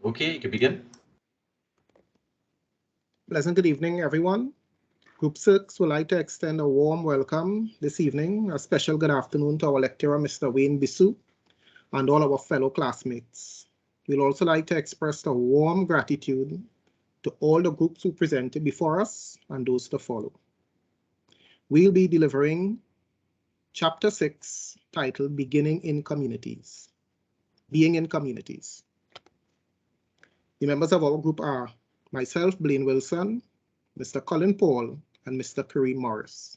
Okay, you can begin. Pleasant good evening, everyone. Group 6 would like to extend a warm welcome this evening, a special good afternoon to our lecturer, Mr. Wayne BUSI, and all our fellow classmates. We'd also like to express a warm gratitude to all the groups who presented before us and those to follow. We'll be delivering Chapter 6, titled Being in Communities. The members of our group are myself, Blaine Wilson, Mr. Colin Paul, and Mr. Kareem Morris.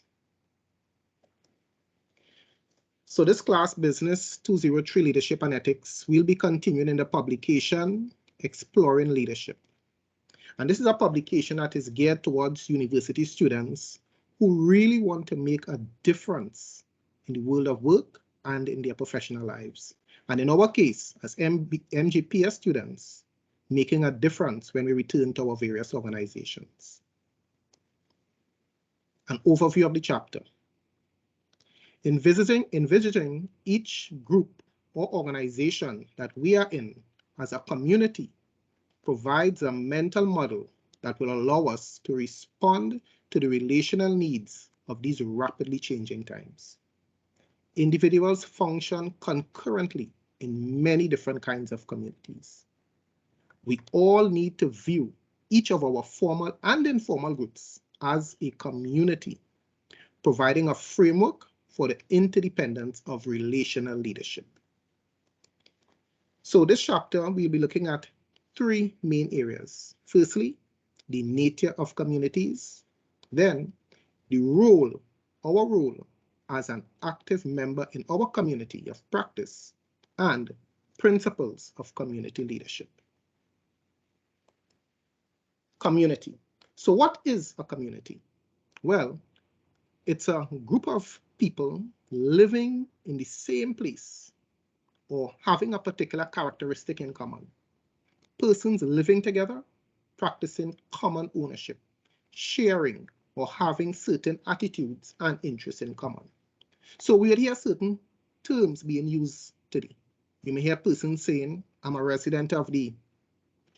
So this class, Business 203 Leadership and Ethics, will be continuing in the publication Exploring Leadership. And this is a publication that is geared towards university students who really want to make a difference in the world of work and in their professional lives. And in our case, as MGPS students, making a difference when we return to our various organizations. An overview of the chapter. Envisaging each group or organization that we are in as a community provides a mental model that will allow us to respond to the relational needs of these rapidly changing times. Individuals function concurrently in many different kinds of communities. We all need to view each of our formal and informal groups as a community, providing a framework for the interdependence of relational leadership. So this chapter, we'll be looking at three main areas. Firstly, the nature of communities. Then, the role, our role as an active member in our community of practice, and principles of community leadership. Community. So what is a community? Well, it's a group of people living in the same place or having a particular characteristic in common. Persons living together, practicing common ownership, sharing or having certain attitudes and interests in common. So we will hear certain terms being used today. You may hear persons saying, I'm a resident of the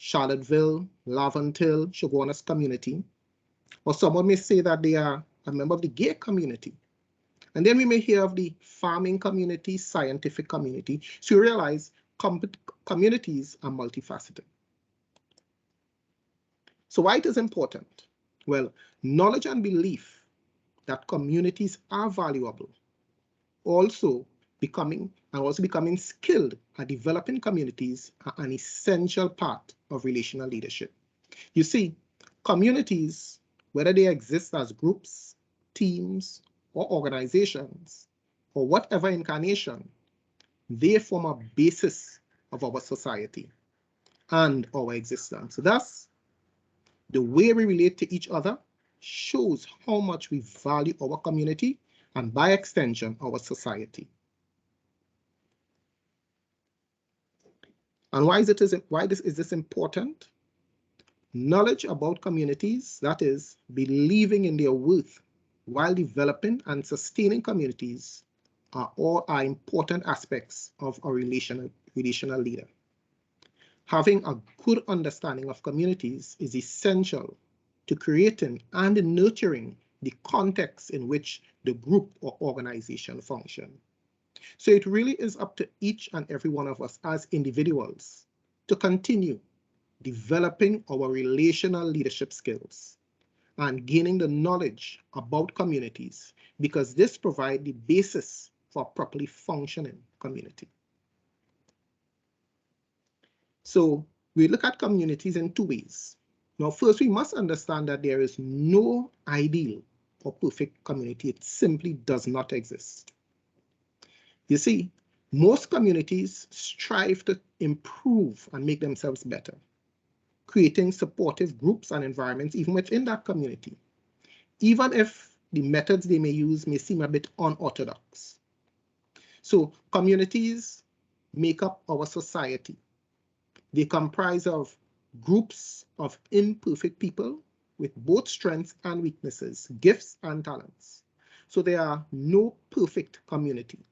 Charlottesville, Laventille, Chaguanas community, or someone may say that they are a member of the gay community. And then we may hear of the farming community, scientific community. So you realize communities are multifaceted. So why it is important? Well, knowledge and belief that communities are valuable, also becoming skilled at developing communities are an essential part of relational leadership. You see, communities, whether they exist as groups, teams, or organizations, or whatever incarnation, they form a basis of our society and our existence. Thus, the way we relate to each other shows how much we value our community and, by extension, our society. And why is this important? Knowledge about communities, that is, believing in their worth while developing and sustaining communities, are important aspects of a relational leader. Having a good understanding of communities is essential to creating and nurturing the context in which the group or organization function. So it really is up to each and every one of us as individuals to continue developing our relational leadership skills and gaining the knowledge about communities, because this provides the basis for a properly functioning community. So we look at communities in two ways. Now, first, we must understand that there is no ideal or perfect community. It simply does not exist. You see, most communities strive to improve and make themselves better, creating supportive groups and environments even within that community, even if the methods they may use may seem a bit unorthodox. So communities make up our society. They comprise of groups of imperfect people with both strengths and weaknesses, gifts and talents. So there are no perfect community.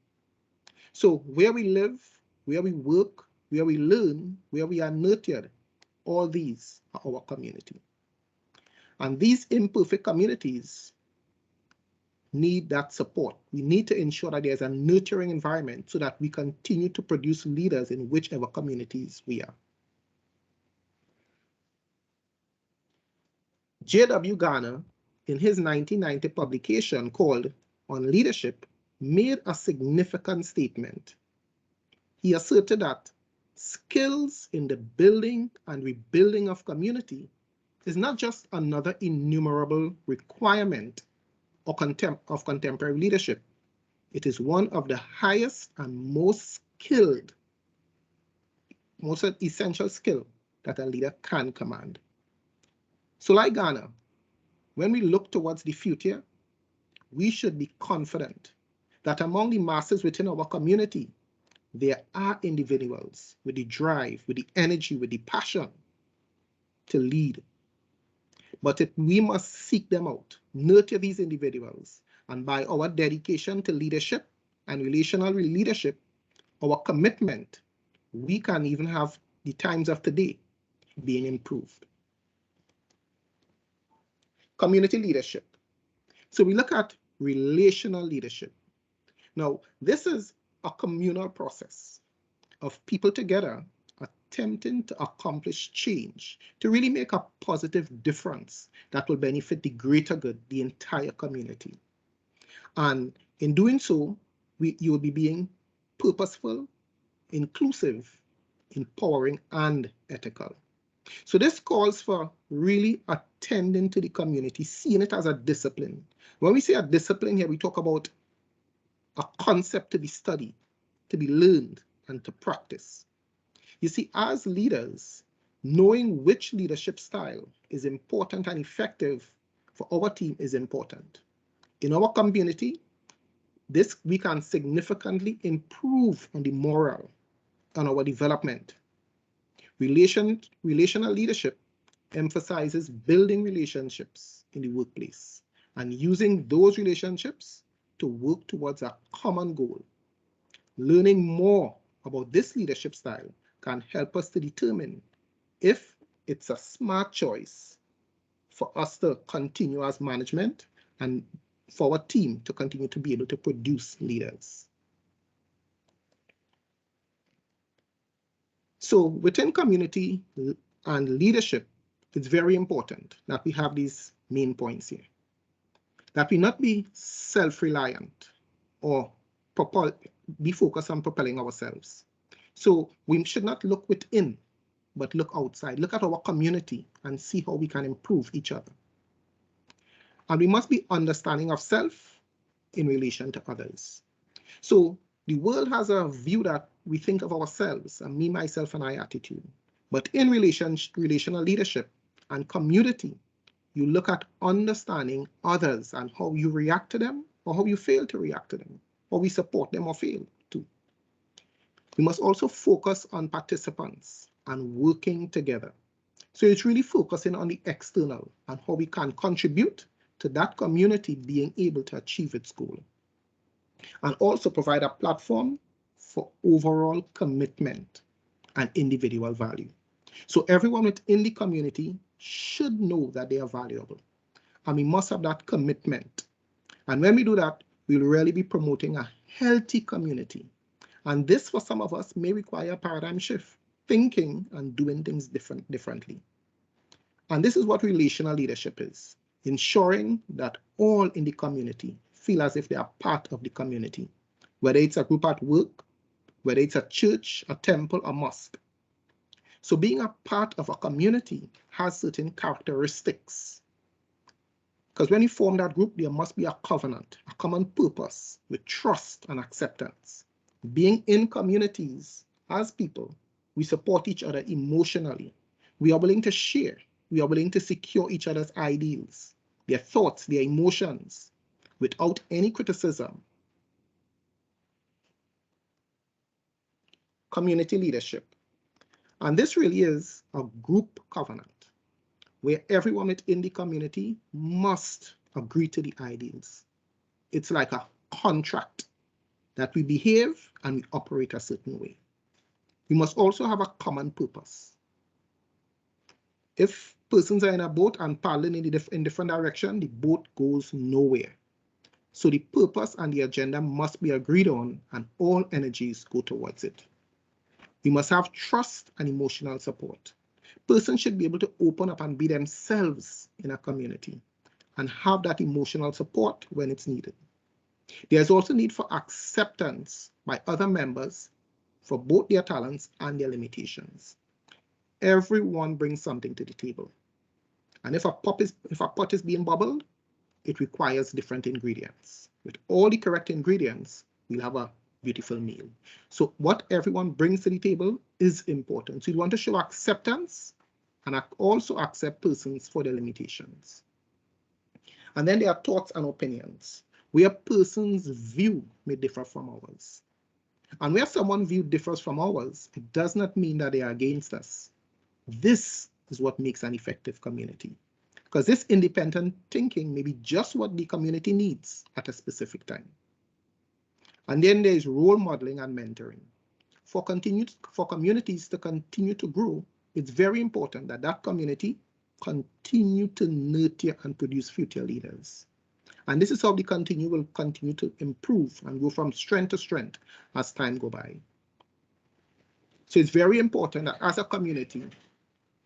So where we live, where we work, where we learn, where we are nurtured, all these are our community. And these imperfect communities need that support. We need to ensure that there's a nurturing environment so that we continue to produce leaders in whichever communities we are. J.W. Garner, in his 1990 publication called On Leadership, made a significant statement. He asserted that skills in the building and rebuilding of community is not just another innumerable requirement of contemporary leadership. It is one of the highest and most skilled, most essential skill that a leader can command. So like Ghana, when we look towards the future, we should be confident that among the masses within our community, there are individuals with the drive, with the energy, with the passion to lead. But we must seek them out, nurture these individuals, and by our dedication to leadership and relational leadership, our commitment, we can even have the times of today being improved. Community leadership. So we look at relational leadership. Now, this is a communal process of people together attempting to accomplish change, to really make a positive difference that will benefit the greater good, the entire community. And in doing so, you will be being purposeful, inclusive, empowering, and ethical. So this calls for really attending to the community, seeing it as a discipline. When we say a discipline here, we talk about a concept to be studied, to be learned, and to practice. You see, as leaders, knowing which leadership style is important and effective for our team is important. In our community, we can significantly improve on the morale and our development. Relational leadership emphasizes building relationships in the workplace and using those relationships to work towards a common goal. Learning more about this leadership style can help us to determine if it's a smart choice for us to continue as management and for our team to continue to be able to produce leaders. So within community and leadership, it's very important that we have these main points here. That we not be self-reliant or be focused on propelling ourselves. So we should not look within, but look outside. Look at our community and see how we can improve each other. And we must be understanding of self in relation to others. So the world has a view that we think of ourselves, a me, myself, and I attitude. But in relational leadership and community, you look at understanding others and how you react to them or how you fail to react to them, or we support them or fail to. We must also focus on participants and working together. So it's really focusing on the external and how we can contribute to that community being able to achieve its goal. And also provide a platform for overall commitment and individual value. So everyone within the community should know that they are valuable. And we must have that commitment. And when we do that, we'll really be promoting a healthy community. And this, for some of us, may require a paradigm shift, thinking and doing things differently. And this is what relational leadership is, ensuring that all in the community feel as if they are part of the community, whether it's a group at work, whether it's a church, a temple, a mosque. So being a part of a community has certain characteristics. Because when you form that group, there must be a covenant, a common purpose with trust and acceptance. Being in communities as people, we support each other emotionally. We are willing to share. We are willing to secure each other's ideals, their thoughts, their emotions, without any criticism. Community leadership. And this really is a group covenant where everyone within the community must agree to the ideals. It's like a contract that we behave and we operate a certain way. We must also have a common purpose. If persons are in a boat and paddling in different direction, the boat goes nowhere. So the purpose and the agenda must be agreed on and all energies go towards it. We must have trust and emotional support. Persons should be able to open up and be themselves in a community and have that emotional support when it's needed. There's also need for acceptance by other members for both their talents and their limitations. Everyone brings something to the table. And if a pot is being bubbled, it requires different ingredients. With all the correct ingredients, we'll have a beautiful meal. So what everyone brings to the table is important. So you want to show acceptance and also accept persons for their limitations. And then there are thoughts and opinions, where persons' view may differ from ours. And where someone's view differs from ours, it does not mean that they are against us. This is what makes an effective community. Because this independent thinking may be just what the community needs at a specific time. And then there is role modeling and mentoring. For communities to continue to grow, it's very important that that community continue to nurture and produce future leaders. And this is how the will continue to improve and go from strength to strength as time goes by. So it's very important that as a community,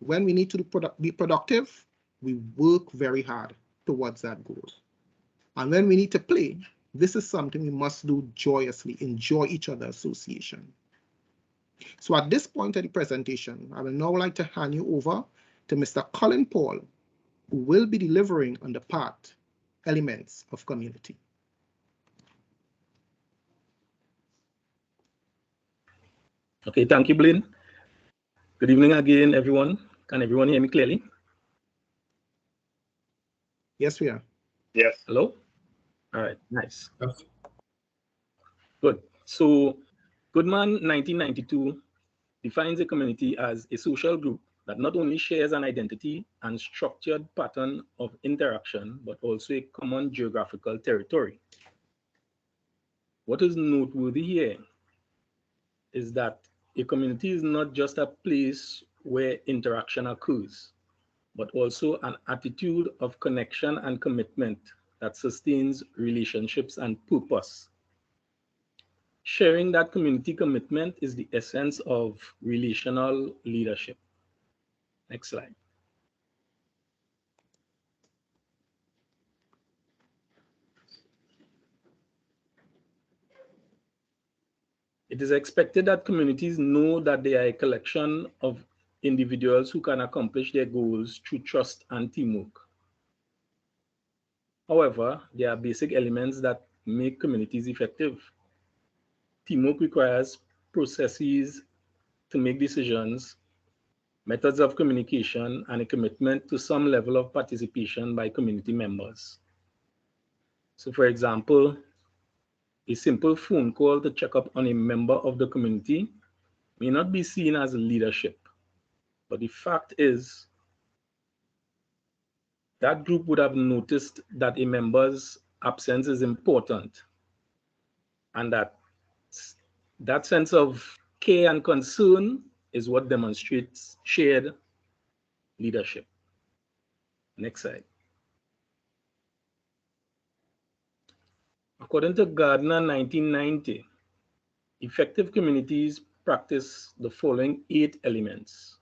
when we need to be productive, we work very hard towards that goal. And when we need to play, this is something we must do joyously, enjoy each other's association. So at this point of the presentation, I will now like to hand you over to Mr. Colin Paul, who will be delivering on the part elements of community. Okay, thank you, Blaine. Good evening again, everyone. Can everyone hear me clearly? Yes, we are. Yes. Hello? All right, nice. Yes. Good. So Goodman 1992 defines a community as a social group that not only shares an identity and structured pattern of interaction, but also a common geographical territory. What is noteworthy here is that a community is not just a place where interaction occurs, but also an attitude of connection and commitment that sustains relationships and purpose. Sharing that community commitment is the essence of relational leadership. Next slide. It is expected that communities know that they are a collection of individuals who can accomplish their goals through trust and teamwork. However, there are basic elements that make communities effective. Teamwork requires processes to make decisions, methods of communication, and a commitment to some level of participation by community members. So for example, a simple phone call to check up on a member of the community may not be seen as leadership, but the fact is that group would have noticed that a member's absence is important, and that sense of care and concern is what demonstrates shared leadership. Next slide. According to Gardner 1990, effective communities practice the following 8 elements.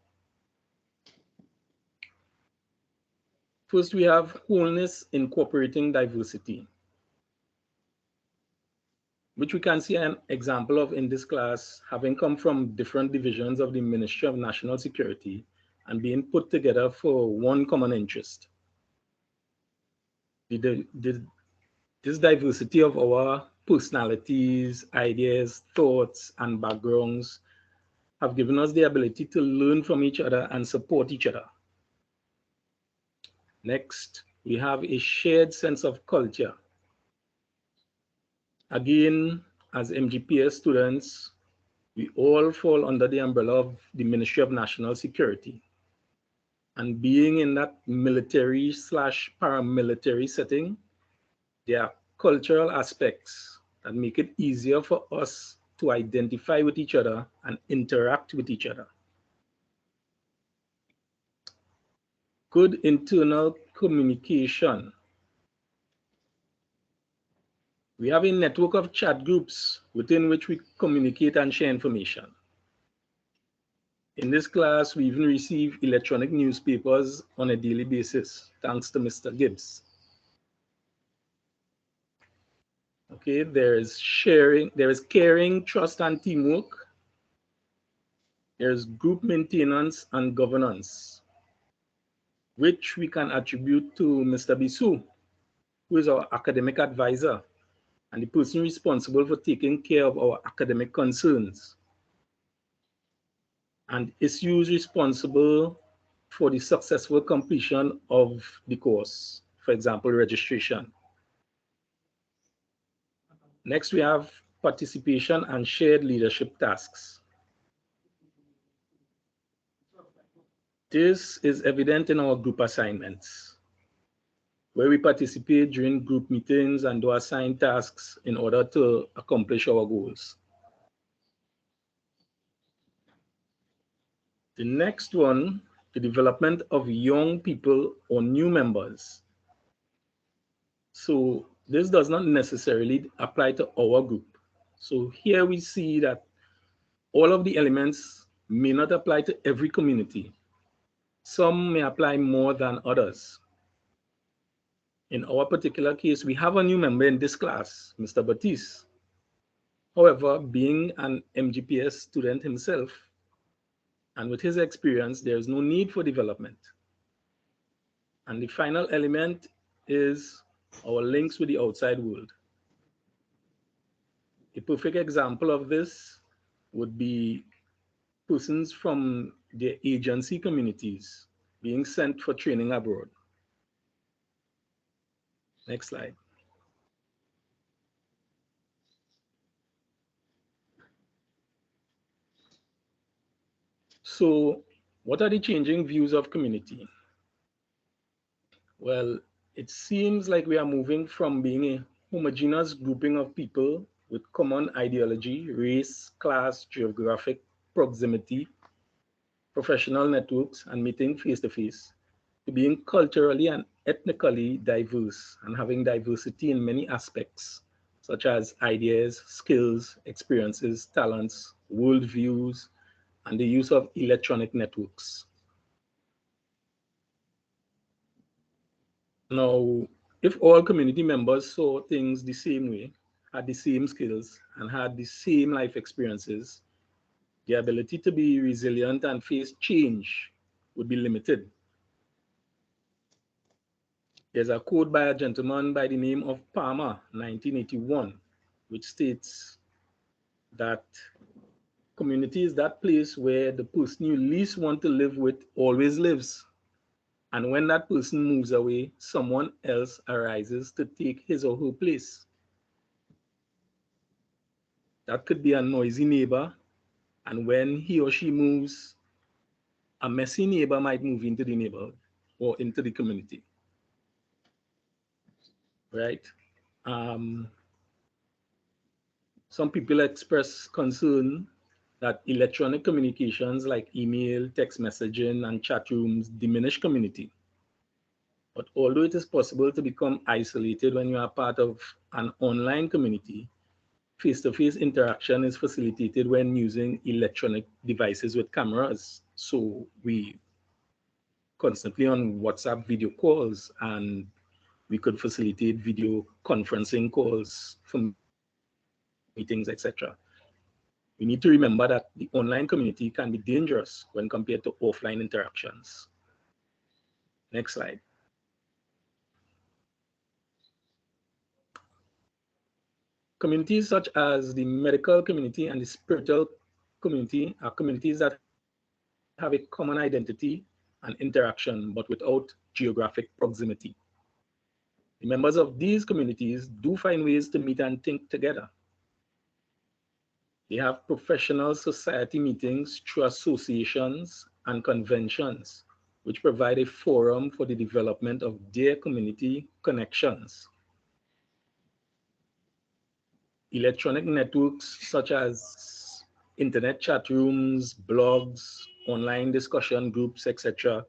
First, we have wholeness incorporating diversity, which we can see an example of in this class, having come from different divisions of the Ministry of National Security and being put together for one common interest. This diversity of our personalities, ideas, thoughts, and backgrounds have given us the ability to learn from each other and support each other. Next, we have a shared sense of culture. Again, as MGPS students, we all fall under the umbrella of the Ministry of National Security. And being in that military/paramilitary setting, there are cultural aspects that make it easier for us to identify with each other and interact with each other. good internal communication. We have a network of chat groups within which we communicate and share information. In this class, we even receive electronic newspapers on a daily basis, thanks to Mr. Gibbs. Okay, there is sharing, there is caring, trust, and teamwork. There's group maintenance and governance, which we can attribute to Mr. Bisu, who is our academic advisor and the person responsible for taking care of our academic concerns and issues responsible for the successful completion of the course, for example, registration. Next, we have participation and shared leadership tasks. This is evident in our group assignments, where we participate during group meetings and do assigned tasks in order to accomplish our goals. The next one, the development of young people or new members. So this does not necessarily apply to our group. So here we see that all of the elements may not apply to every community. Some may apply more than others. In our particular case, we have a new member in this class, Mr. Batiste. However, being an MGPS student himself, and with his experience, there is no need for development. And the final element is our links with the outside world. A perfect example of this would be persons from their agency communities being sent for training abroad. Next slide. So, what are the changing views of community? Well, it seems like we are moving from being a homogeneous grouping of people with common ideology, race, class, geographic proximity, professional networks, and meeting face to face, to being culturally and ethnically diverse and having diversity in many aspects, such as ideas, skills, experiences, talents, worldviews, and the use of electronic networks. Now, if all community members saw things the same way, had the same skills, and had the same life experiences, the ability to be resilient and face change would be limited. There's a quote by a gentleman by the name of Palmer, 1981, which states that community is that place where the person you least want to live with always lives. And when that person moves away, someone else arises to take his or her place. That could be a noisy neighbor, and when he or she moves, a messy neighbor might move into the neighborhood or into the community, right? Some people express concern that electronic communications like email, text messaging, and chat rooms diminish community. But although it is possible to become isolated when you are part of an online community, face-to-face interaction is facilitated when using electronic devices with cameras. So we constantly on WhatsApp video calls, and we could facilitate video conferencing calls for meetings, etc. We need to remember that the online community can be dangerous when compared to offline interactions. Next slide. Communities such as the medical community and the spiritual community are communities that have a common identity and interaction, but without geographic proximity. The members of these communities do find ways to meet and think together. They have professional society meetings through associations and conventions, which provide a forum for the development of their community connections. Electronic networks such as internet chat rooms, blogs, online discussion groups, etc.,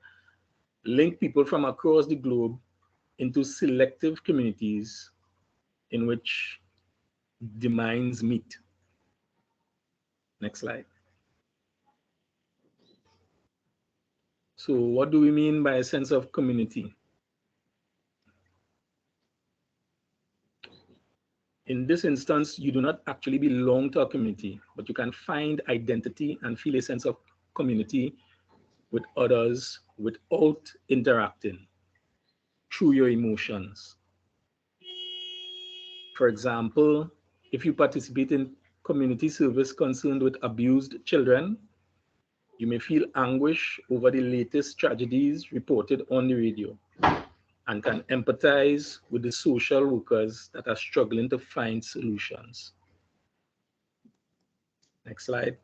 link people from across the globe into selective communities in which the minds meet. Next slide. So what do we mean by a sense of community? In this instance, you do not actually belong to a community, but you can find identity and feel a sense of community with others without interacting through your emotions. For example, if you participate in community service concerned with abused children, you may feel anguish over the latest tragedies reported on the radio and can empathize with the social workers that are struggling to find solutions. Next slide.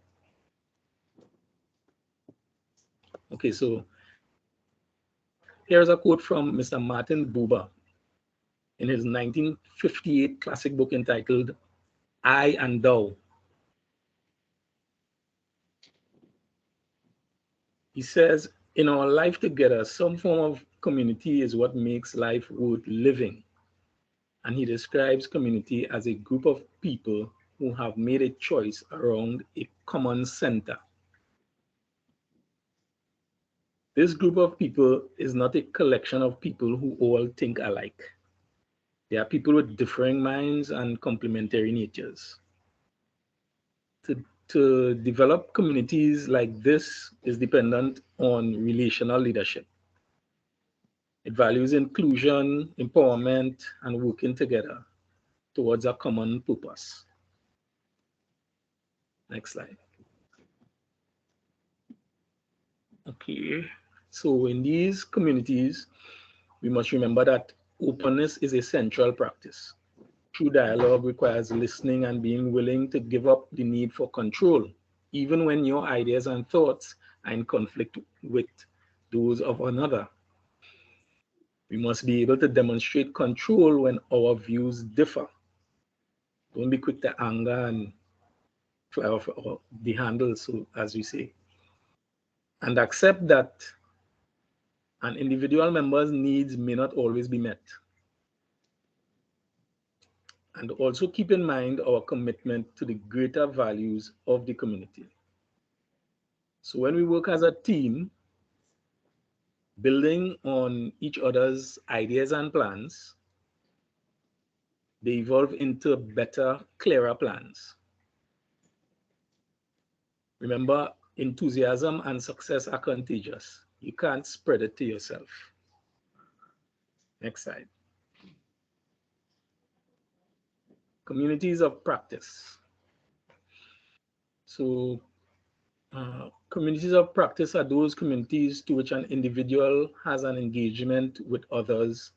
Okay, so here's a quote from Mr. Martin Buber in his 1958 classic book entitled I and Thou. He says, in our life together, some form of community is what makes life worth living. And he describes community as a group of people who have made a choice around a common center. This group of people is not a collection of people who all think alike. They are people with differing minds and complementary natures. To develop communities like this is dependent on relational leadership. It values inclusion, empowerment, and working together towards a common purpose. Next slide. Okay, so in these communities, we must remember that openness is a central practice. True dialogue requires listening and being willing to give up the need for control, even when your ideas and thoughts are in conflict with those of another. We must be able to demonstrate control when our views differ. Don't be quick to anger and fly off the handle, so as we say. And accept that an individual member's needs may not always be met. And also keep in mind our commitment to the greater values of the community. So when we work as a team, building on each other's ideas and plans, they evolve into better, clearer plans. Remember, enthusiasm and success are contagious. You can't spread it to yourself. Next slide. Communities of practice. So communities of practice are those communities to which an individual has an engagement with others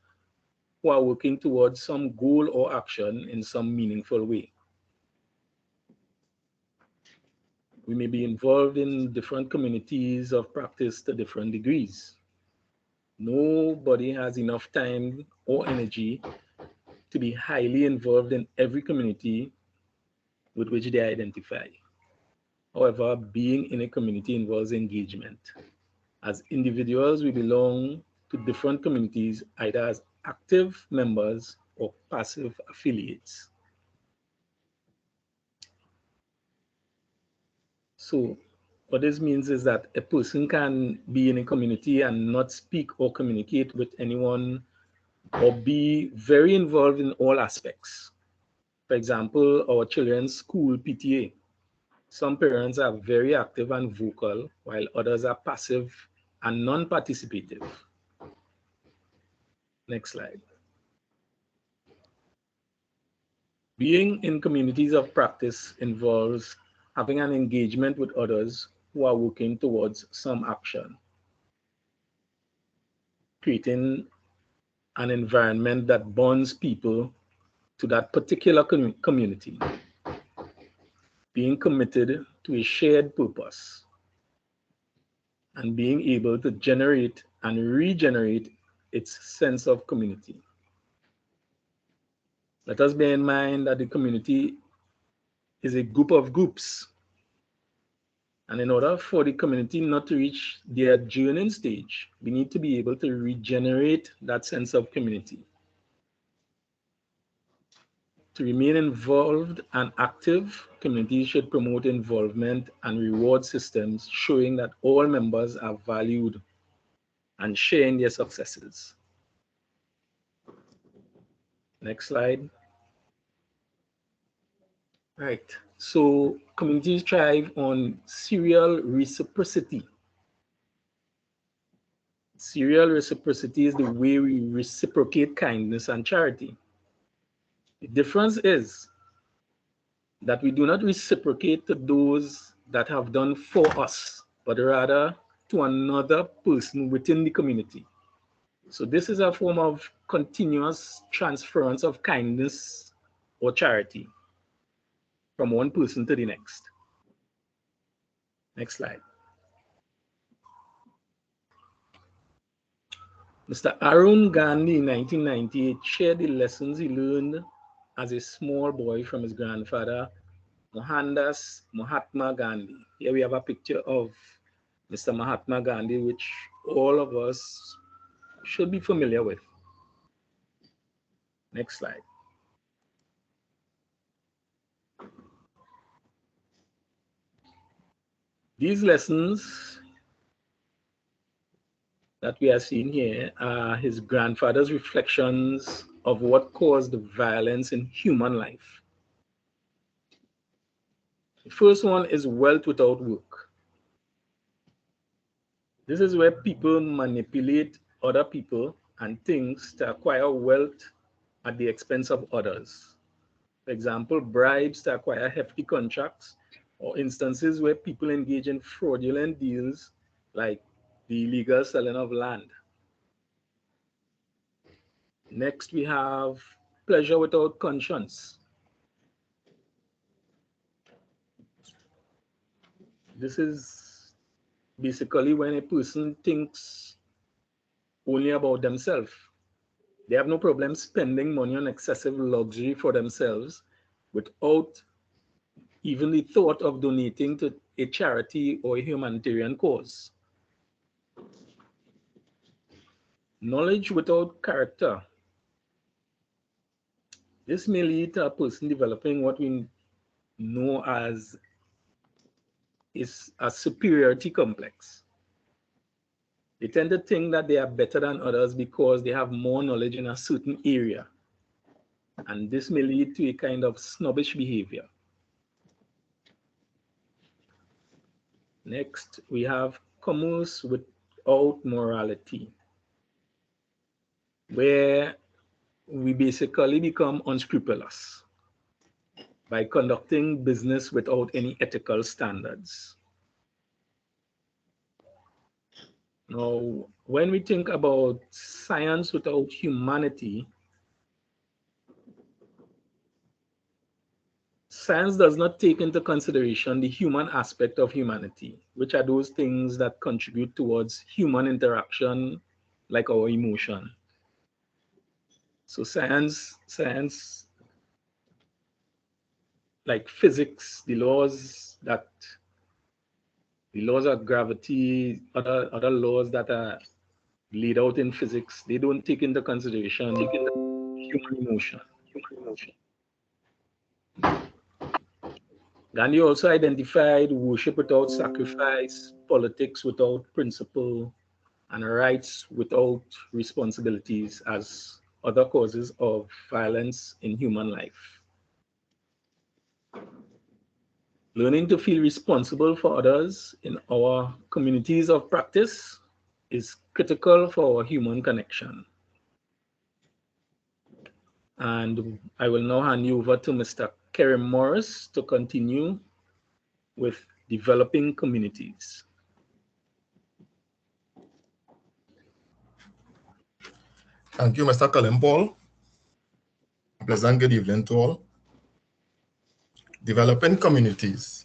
who are working towards some goal or action in some meaningful way. We may be involved in different communities of practice to different degrees. Nobody has enough time or energy to be highly involved in every community with which they identify. However, being in a community involves engagement. As individuals, we belong to different communities, either as active members or passive affiliates. So what this means is that a person can be in a community and not speak or communicate with anyone or be very involved in all aspects. For example, our children's school PTA. Some parents are very active and vocal, while others are passive and non-participative. Next slide. Being in communities of practice involves having an engagement with others who are working towards some action, creating an environment that bonds people to that particular community, being committed to a shared purpose, and being able to generate and regenerate its sense of community. Let us bear in mind that the community is a group of groups, And in order for the community not to reach their adjourning stage, we need to be able to regenerate that sense of community. To remain involved and active, communities should promote involvement and reward systems showing that all members are valued and sharing their successes. Next slide. Right. So communities thrive on serial reciprocity. Serial reciprocity is the way we reciprocate kindness and charity. The difference is that we do not reciprocate to those that have done for us, but rather to another person within the community. So this is a form of continuous transference of kindness or charity from one person to the next. Next slide. Mr. Arun Gandhi in 1998 shared the lessons he learned as a small boy from his grandfather, Mohandas Mahatma Gandhi. Here we have a picture of Mr. Mahatma Gandhi, which all of us should be familiar with. Next slide. These lessons that we are seeing here are his grandfather's reflections of what caused the violence in human life. The first one is wealth without work. This is where people manipulate other people and things to acquire wealth at the expense of others. For example, bribes to acquire hefty contracts, or instances where people engage in fraudulent deals like the illegal selling of land. Next, we have pleasure without conscience. This is basically when a person thinks only about themselves. They have no problem spending money on excessive luxury for themselves without even the thought of donating to a charity or a humanitarian cause. Knowledge without character. This may lead to a person developing what we know as a superiority complex. They tend to think that they are better than others because they have more knowledge in a certain area. And this may lead to a kind of snobbish behavior. Next, we have commerce without morality, where we basically become unscrupulous by conducting business without any ethical standards. Now, when we think about science without humanity, science does not take into consideration the human aspect of humanity, which are those things that contribute towards human interaction, like our emotion. So science like physics, the laws of gravity, other laws that are laid out in physics, they don't take into consideration human emotion. Gandhi also identified worship without sacrifice, politics without principle, and rights without responsibilities as other causes of violence in human life. Learning to feel responsible for others in our communities of practice is critical for our human connection. And I will now hand you over to Mr. Kerry Morris to continue with developing communities. Thank you, Mr. Colin Paul. Pleasant good evening to all. Developing communities.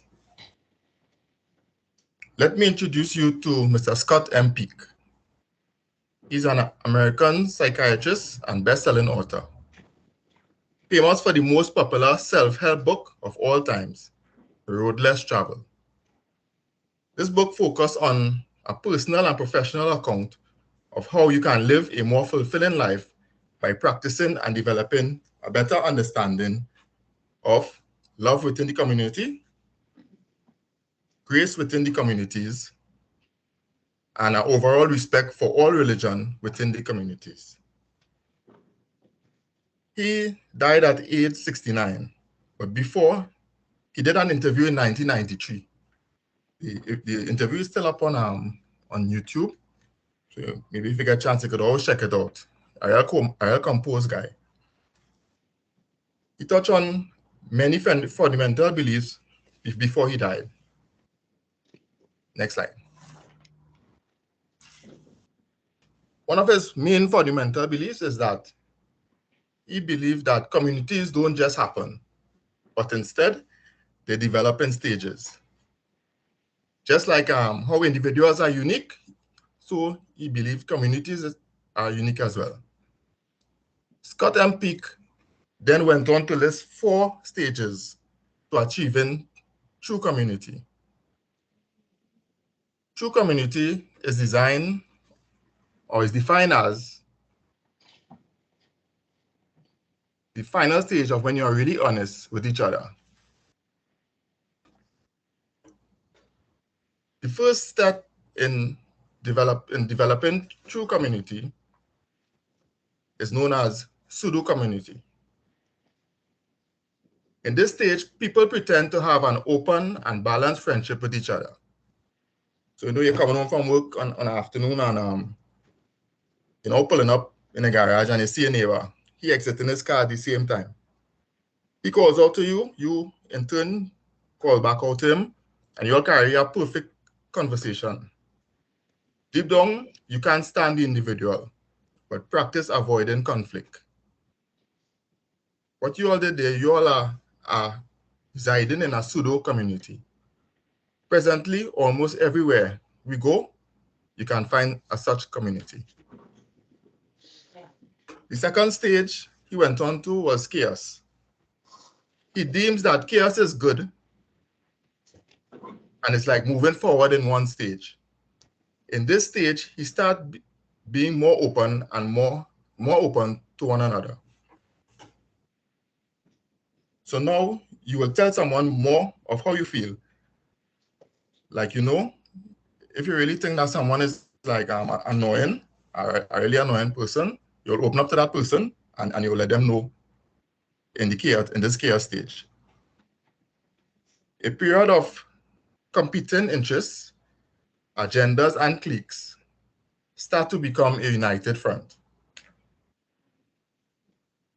Let me introduce you to Mr. Scott M. Peak. He's an American psychiatrist and best-selling author, famous for the most popular self-help book of all times, Road Less Traveled. This book focuses on a personal and professional account of how you can live a more fulfilling life by practicing and developing a better understanding of love within the community, grace within the communities, and an overall respect for all religion within the communities. He died at age 69, but before, he did an interview in 1993. The interview is still up on YouTube, so maybe if you get a chance, you could always check it out. A real composed guy. He touched on many fundamental beliefs before he died. Next slide. One of his main fundamental beliefs is that he believed that communities don't just happen, but instead they develop in stages. Just like how individuals are unique, so he believed communities are unique as well. Scott M. Peak then went on to list 4 stages to achieving true community. True community is designed or is defined as the final stage of when you are really honest with each other. The first step in developing true community is known as pseudo community. In this stage, people pretend to have an open and balanced friendship with each other. So you're coming home from work on an afternoon and pulling up in a garage and you see a neighbor. He exits in his car at the same time. He calls out to you, you in turn call back out to him, and you'll carry a perfect conversation. Deep down, you can't stand the individual, but practice avoiding conflict. What you all did there, you all are residing in a pseudo community. Presently, almost everywhere we go, you can find a such community. The second stage he went on to was chaos. He deems that chaos is good, and it's like moving forward in one stage. In this stage, he started being more open and more open to one another. So now you will tell someone more of how you feel. Like, if you really think that someone is like annoying, a really annoying person, you'll open up to that person and you'll let them know in this chaos stage. A period of competing interests, agendas, and cliques start to become a united front.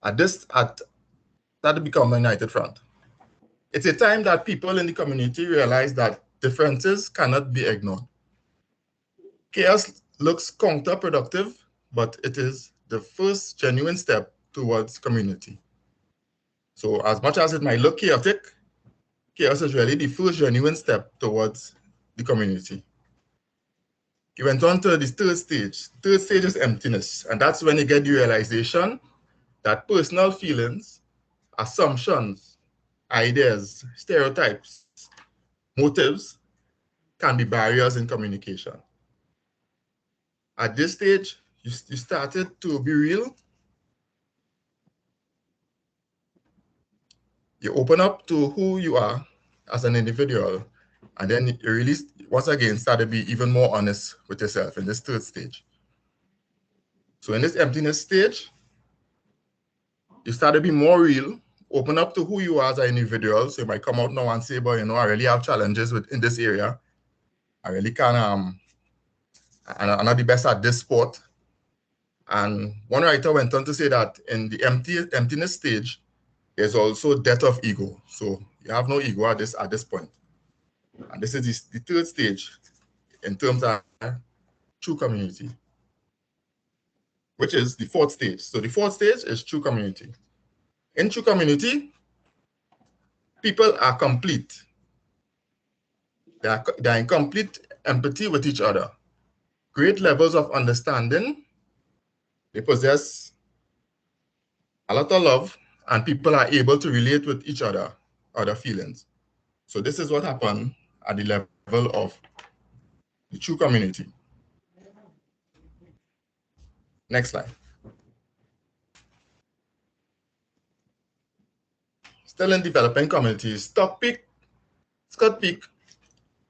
Start to become a united front. It's a time that people in the community realize that differences cannot be ignored. Chaos looks counterproductive, but it is the first genuine step towards community. So as much as it might look chaotic, chaos is really the first genuine step towards the community. He went on to the third stage. Third stage is emptiness, and that's when you get the realization that personal feelings, assumptions, ideas, stereotypes, motives can be barriers in communication. At this stage, you started to be real. You open up to who you are as an individual, and then you really, once again, start to be even more honest with yourself in this third stage. So in this emptiness stage, you start to be more real, open up to who you are as an individual. So you might come out now and say, but I really have challenges in this area. I really can, I'm not the best at this sport. And one writer went on to say that in the emptiness stage, there's also death of ego. So you have no ego at this point. And this is the third stage in terms of true community, which is the fourth stage. So the fourth stage is true community. In true community, people are complete. They're in complete empathy with each other. Great levels of understanding. They possess a lot of love, and people are able to relate with each other, other feelings. So this is what happened at the level of the true community. Next slide. Still in developing communities, Scott Peak,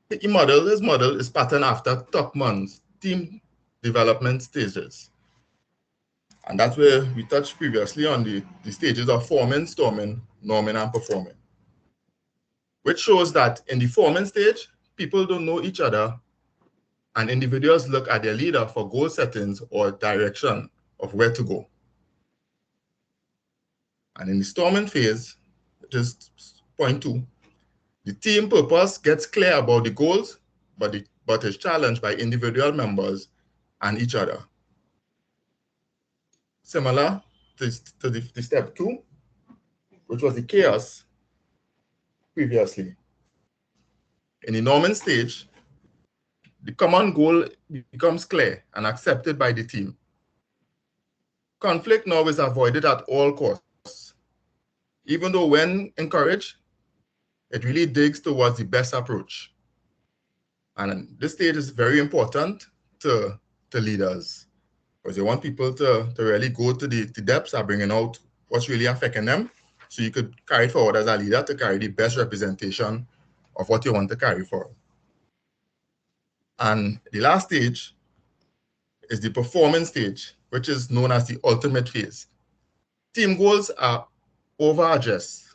his model is patterned after Tuckman's team development stages. And that's where we touched previously on the stages of forming, storming, norming, and performing. Which shows that in the forming stage, people don't know each other, and individuals look at their leader for goal settings or direction of where to go. And in the storming phase, which is point 2, the team purpose gets clear about the goals, but is challenged by individual members and each other. Similar to the step 2, which was the chaos previously. In the norming stage, the common goal becomes clear and accepted by the team. Conflict now is avoided at all costs. Even though when encouraged, it really digs towards the best approach. And this stage is very important to leaders, because you want people to really go to the depths of bringing out what's really affecting them, so you could carry it forward as a leader to carry the best representation of what you want to carry forward. And the last stage is the performance stage, which is known as the ultimate phase. Team goals are over-addressed.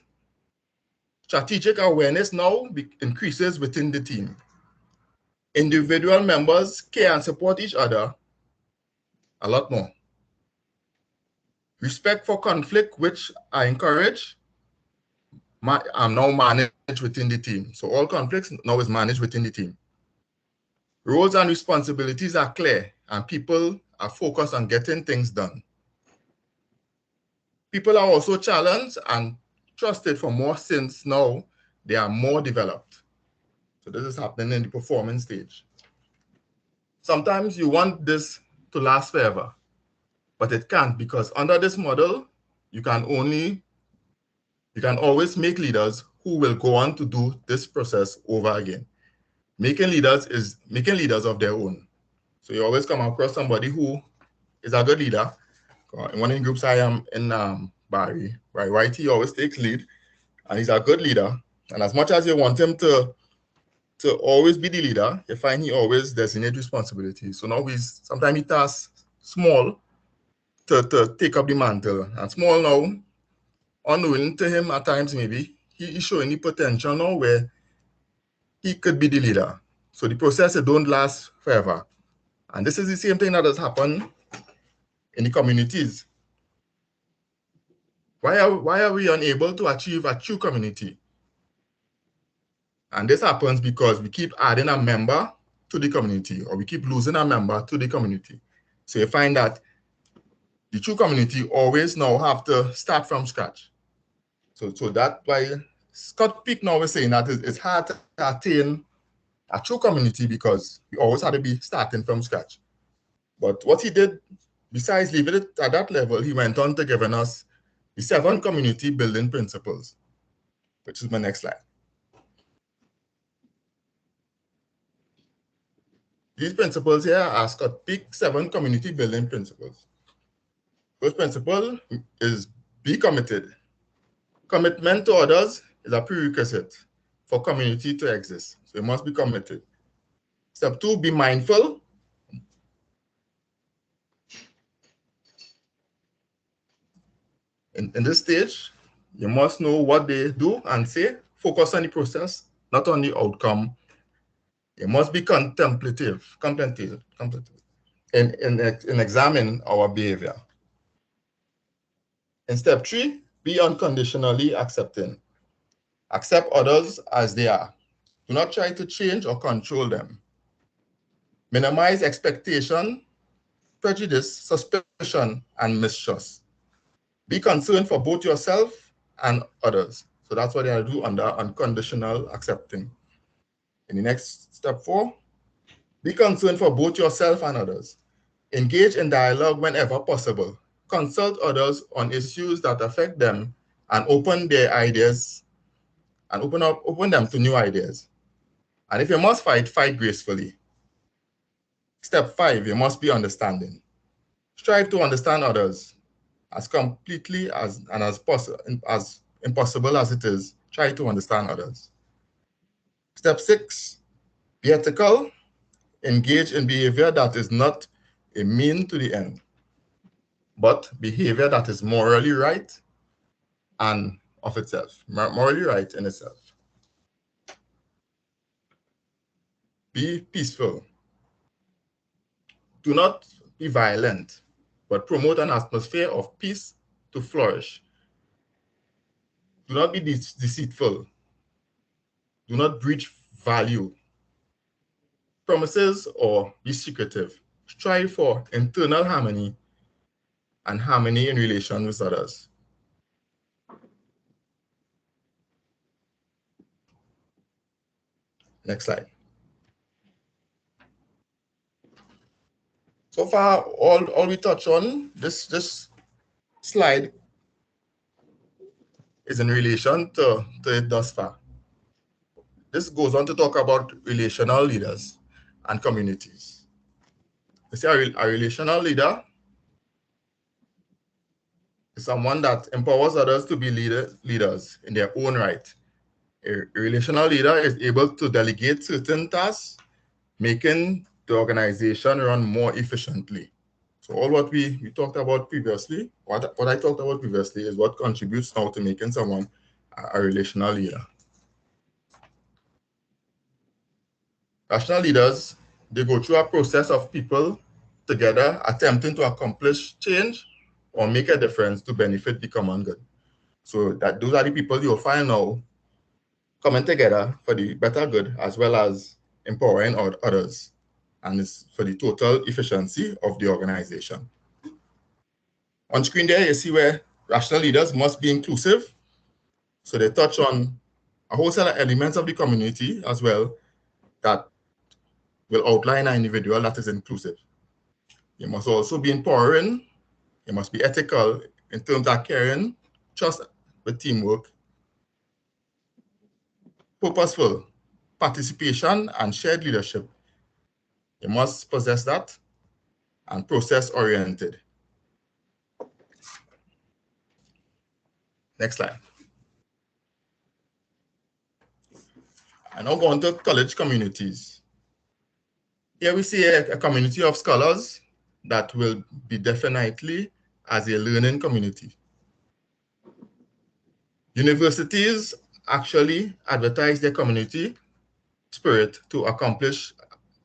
Strategic awareness now increases within the team. Individual members care and support each other a lot more. Respect for conflict, which I encourage, are now managed within the team. So all conflicts now is managed within the team. Roles and responsibilities are clear, and people are focused on getting things done. People are also challenged and trusted for more since now they are more developed. So this is happening in the performance stage. Sometimes you want this to last forever, but it can't, because under this model, you can always make leaders who will go on to do this process over again. Making leaders is making leaders of their own. So you always come across somebody who is a good leader. In one of the groups I am in, Barry White, he always takes lead, and he's a good leader. And as much as you want him to always be the leader, you find he always designates responsibilities. So now sometimes he tasks small to take up the mantle. And small now, unwilling to him at times maybe, he's showing the potential now where he could be the leader. So the process, it don't last forever. And this is the same thing that has happened in the communities. Why are we unable to achieve a true community? And this happens because we keep adding a member to the community, or we keep losing a member to the community. So you find that the true community always now have to start from scratch. So that's why Scott Peak now is saying that it's hard to attain a true community, because we always had to be starting from scratch. But what he did, besides leaving it at that level, he went on to giving us the 7 community building principles, which is my next slide. These principles here are Scott Peak 7 community building principles. First principle is be committed. Commitment to others is a prerequisite for community to exist. So you must be committed. Step 2, be mindful. In this stage, you must know what they do and say. Focus on the process, not on the outcome. You must be contemplative in examining our behavior. In step 3, be unconditionally accepting. Accept others as they are. Do not try to change or control them. Minimize expectation, prejudice, suspicion, and mistrust. Be concerned for both yourself and others. So that's what they do under unconditional accepting. In the next step 4, be concerned for both yourself and others. Engage in dialogue whenever possible. Consult others on issues that affect them and open their ideas and open them to new ideas. And if you must fight, fight gracefully. Step 5, you must be understanding. Strive to understand others as completely as impossible as it is. Try to understand others. Step 6, be ethical. Engage in behavior that is not a mean to the end, but behavior that is morally right and of itself, morally right in itself. Be peaceful. Do not be violent, but promote an atmosphere of peace to flourish. Do not be deceitful. Do not breach value, promises, or be secretive. Strive for internal harmony and harmony in relation with others. Next slide. So far, all we touch on, this slide is in relation to it thus far. This goes on to talk about relational leaders and communities. You see, a relational leader is someone that empowers others to be leaders in their own right. A relational leader is able to delegate certain tasks, making the organization run more efficiently. So all what we talked about previously, what I talked about previously is what contributes now to making someone a relational leader. Rational leaders, they go through a process of people together attempting to accomplish change or make a difference to benefit the common good. So that those are the people you'll find now coming together for the better good as well as empowering others, and it's for the total efficiency of the organization. On screen there, you see where rational leaders must be inclusive. So they touch on a whole set of elements of the community as well that will outline an individual that is inclusive. You must also be empowering. You must be ethical in terms of caring, trust with teamwork, purposeful, participation, and shared leadership. You must possess that, and process-oriented. Next slide. And now go on to college communities. Here we see a community of scholars that will be definitely as a learning community. Universities actually advertise their community spirit to accomplish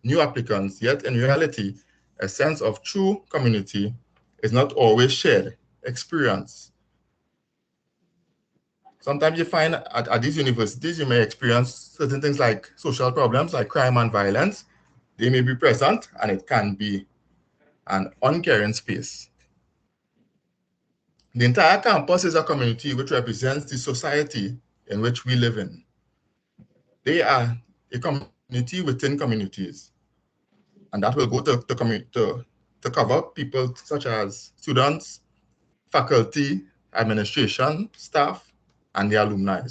new applicants, yet in reality, a sense of true community is not always shared experience. Sometimes you find at these universities, you may experience certain things like social problems like crime and violence. They may be present and it can be an uncaring space. The entire campus is a community which represents the society in which we live in. They are a community within communities. And that will go to cover people such as students, faculty, administration, staff, and the alumni.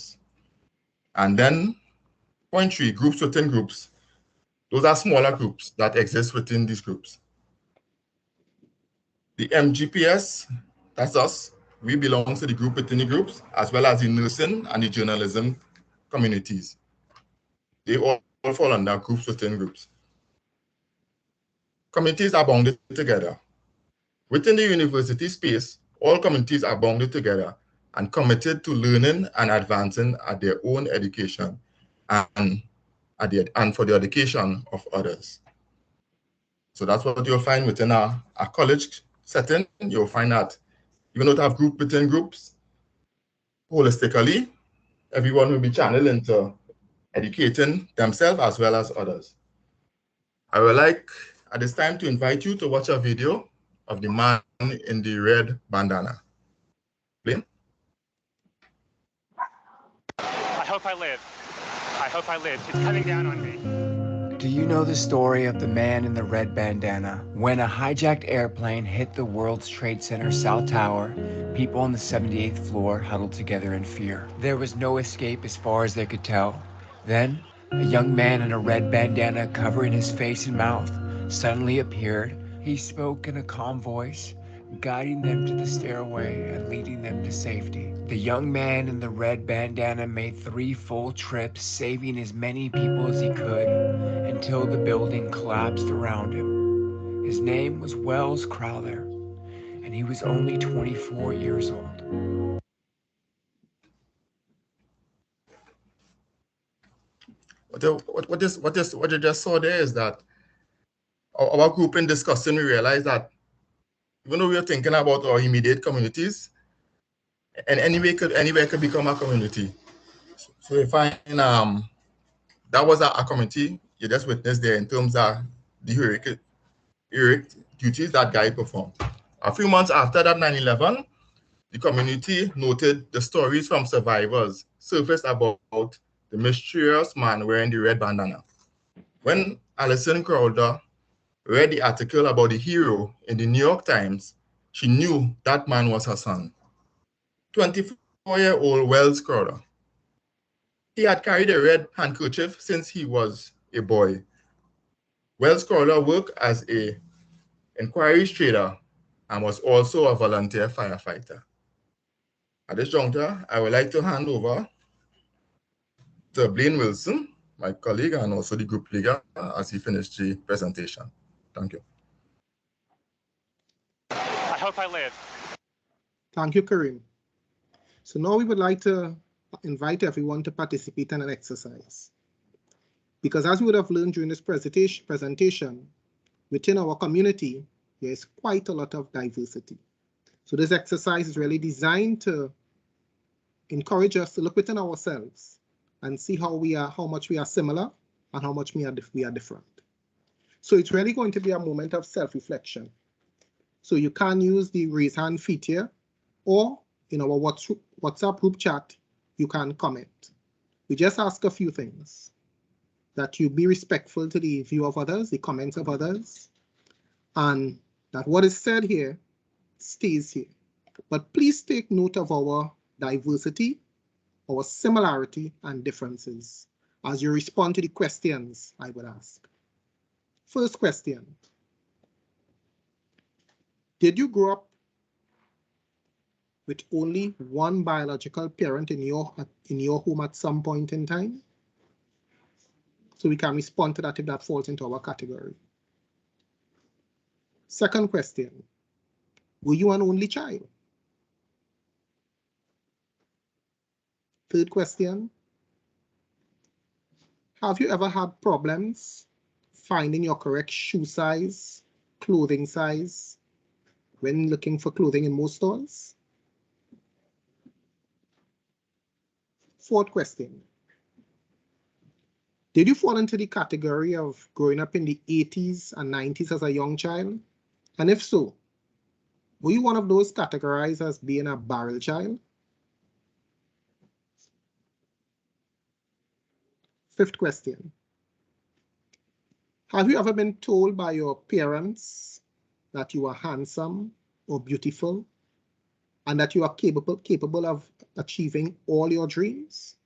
And then point 3, groups within groups. Those are smaller groups that exist within these groups. The MGPS, that's us. We belong to the group within the groups, as well as the nursing and the journalism communities. They all fall under groups within groups. Communities are bounded together. Within the university space, all communities are bounded together and committed to learning and advancing at their own education and for the education of others. So that's what you'll find within a college setting. You'll find that even though to have group within groups, holistically, everyone will be channeled into educating themselves as well as others. I would like at this time to invite you to watch a video of the man in the red bandana. Play. I hope I live. I hope I live. It's coming down on me. Do you know the story of the man in the red bandana? When a hijacked airplane hit the World Trade Center South Tower, people on the 78th floor huddled together in fear. There was no escape as far as they could tell. Then, a young man in a red bandana covering his face and mouth suddenly appeared. He spoke in a calm voice, guiding them to the stairway and leading them to safety. The young man in the red bandana made 3 full trips, saving as many people as he could, until the building collapsed around him. His name was Wells Crowther, and he was only 24 years old. What you just saw there is that our group in discussing, we realized that even though we are thinking about our immediate communities, and anywhere could become a community. So we find that was a community you just witnessed there in terms of the heroic duties that guy performed. A few months after that 9/11, the community noted the stories from survivors surfaced about the mysterious man wearing the red bandana. When Alison Crowder read the article about the hero in the New York Times, she knew that man was her son, 24-year-old Wells Crowder. He had carried a red handkerchief since he was a boy. Wells Crowder worked as an inquiries trader and was also a volunteer firefighter. At this juncture, I would like to hand over to Blaine Wilson, my colleague and also the group leader, as he finished the presentation. Thank you. I hope I live. Thank you, Kareem. So now we would like to invite everyone to participate in an exercise. Because as you would have learned during this presentation, within our community, there is quite a lot of diversity. So this exercise is really designed to encourage us to look within ourselves and see how much we are similar and how much we are different. So it's really going to be a moment of self-reflection. So you can use the raise hand feature, or in our WhatsApp group chat, you can comment. We just ask a few things: that you be respectful to the view of others, the comments of others, and that what is said here stays here. But please take note of our diversity, our similarity and differences as you respond to the questions I would ask. First question: did you grow up with only one biological parent in your home at some point in time? So we can respond to that if that falls into our category. Second question: were you an only child? Third question: have you ever had problems finding your correct shoe size, clothing size, when looking for clothing in most stores? Fourth question: did you fall into the category of growing up in the 80s and 90s as a young child? And if so, were you one of those categorized as being a barrel child? Fifth question: have you ever been told by your parents that you are handsome or beautiful and that you are capable of achieving all your dreams?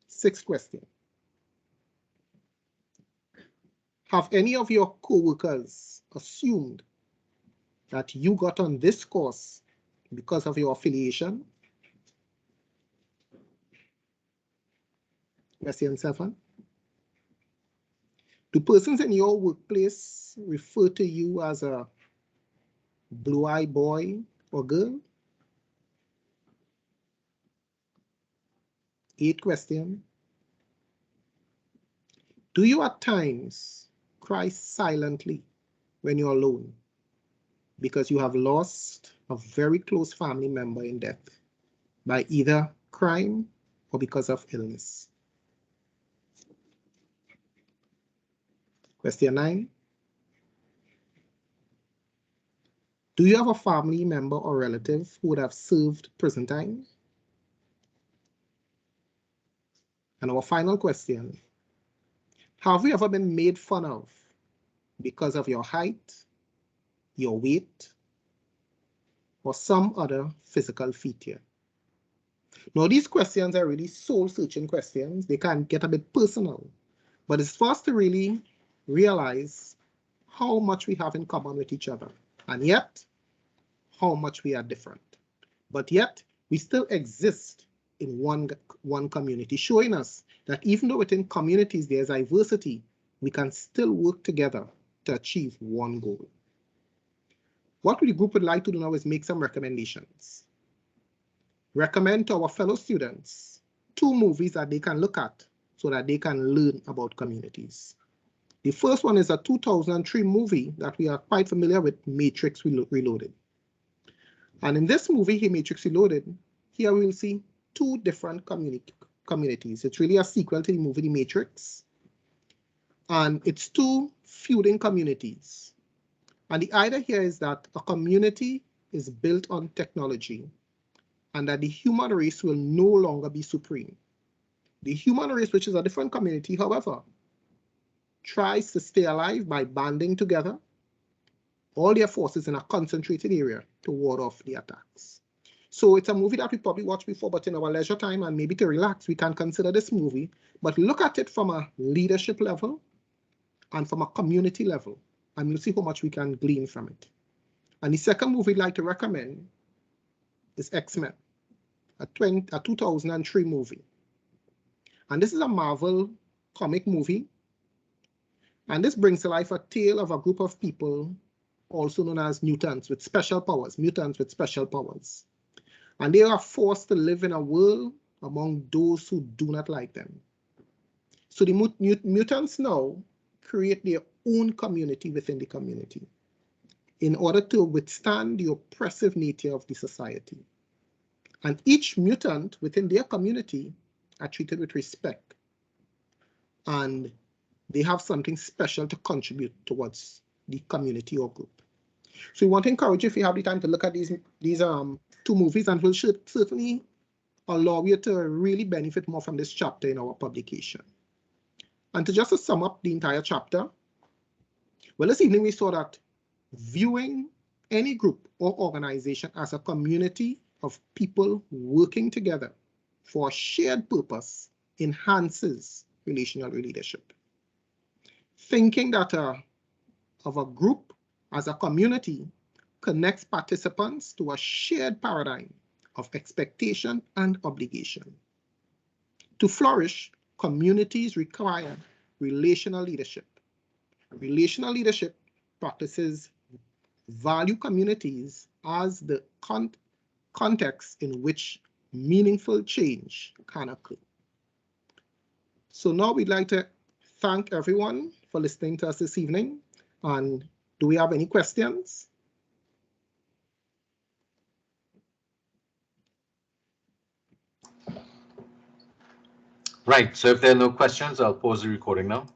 Sixth question: have any of your co-workers assumed that you got on this course because of your affiliation? Question 7: do persons in your workplace refer to you as a blue-eyed boy or girl? Eighth question: do you at times cry silently when you're alone because you have lost a very close family member in death by either crime or because of illness? Question 9: do you have a family member or relative who would have served prison time? And our final question: have you ever been made fun of because of your height, your weight, or some other physical feature? Now, these questions are really soul-searching questions. They can get a bit personal, But it's for us to really realize how much we have in common with each other, and yet how much we are different. But yet we still exist in one community, showing us that even though within communities there's diversity, we can still work together to achieve one goal. What the group would like to do now is make some recommendations. Recommend to our fellow students 2 movies that they can look at so that they can learn about communities. The first one is a 2003 movie that we are quite familiar with, Matrix Reloaded. And in this movie, Matrix Reloaded, here we will see 2 different communities. It's really a sequel to the movie The Matrix. And it's 2 feuding communities. And the idea here is that a community is built on technology and that the human race will no longer be supreme. The human race, which is a different community, however, tries to stay alive by banding together all their forces in a concentrated area to ward off the attacks. So it's a movie that we probably watched before, but in our leisure time and maybe to relax, we can consider this movie, but look at it from a leadership level and from a community level, and you'll see how much we can glean from it. And the second movie I'd like to recommend is X-Men, a 2003 movie. And this is a Marvel comic movie. And this brings to life a tale of a group of people also known as mutants with special powers, And they are forced to live in a world among those who do not like them. So the mutants now create their own community within the community in order to withstand the oppressive nature of the society. And each mutant within their community are treated with respect. And they have something special to contribute towards the community or group. So we want to encourage you, if you have the time, to look at these 2 movies, and we'll certainly allow you to really benefit more from this chapter in our publication. And to sum up the entire chapter, well, this evening we saw that viewing any group or organization as a community of people working together for a shared purpose enhances relational leadership. Thinking that of a group as a community connects participants to a shared paradigm of expectation and obligation. To flourish, communities require relational leadership. Relational leadership practices value communities as the context in which meaningful change can occur. So now we'd like to thank everyone for listening to us this evening. And do we have any questions? Right, so if there are no questions, I'll pause the recording now.